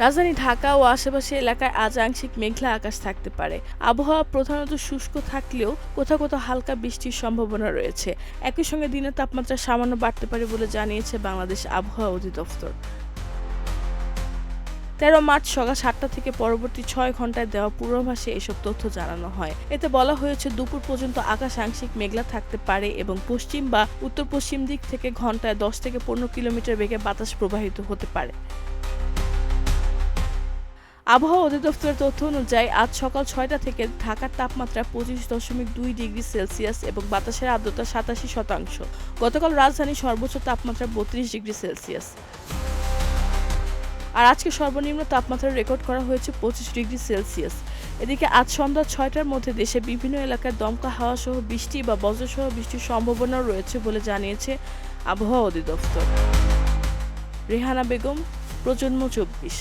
রাজধানী ঢাকা ও আশেপাশের এলাকায় আজ আংশিক মেঘলা আকাশ থাকতে পারে। আবহাওয়া প্রধানত শুষ্ক থাকলেও কোথাও কোথাও হালকা বৃষ্টির সম্ভাবনা রয়েছে। একই সঙ্গে দিনের তাপমাত্রা সামান্য বাড়তে পারে বলে জানিয়েছে বাংলাদেশ আবহাওয়া অধিদপ্তর। 13 মার্চ সকাল 7টা থেকে পরবর্তী 6 ঘন্টায় দেওয়া পূর্বাভাসে এসব তথ্য জানানো হয়। এতে বলা হয়েছে দুপুর পর্যন্ত আকাশ আংশিক মেঘলা থাকতে পারে এবং পশ্চিম বা উত্তর পশ্চিম দিক থেকে ঘন্টায় 10 থেকে 15 কিলোমিটার বেগে বাতাস প্রবাহিত হতে পারে। আবহাওয়া অধিদপ্তরের তথ্য অনুযায়ী আজ সকাল 6টা থেকে ঢাকার তাপমাত্রা 25.2 ডিগ্রি সেলসিয়াস এবং বাতাসের আর্দ্রতা 87%। গতকাল রাজধানীর সর্বোচ্চ তাপমাত্রা 32 ডিগ্রি সেলসিয়াস। আর আজকে সর্বনিম্ন তাপমাত্রা রেকর্ড করা হয়েছে 25 ডিগ্রি সেলসিয়াস। এদিকে আজ সন্ধ্যা 6টার মধ্যে দেশের বিভিন্ন এলাকায় দমকা হাওয়া সহ বৃষ্টি বা বজ্রসহ বৃষ্টির সম্ভাবনাও রয়েছে বলে জানিয়েছে আবহাওয়া অধিদপ্তর। রেহানা বেগম, প্রজন্ম 24।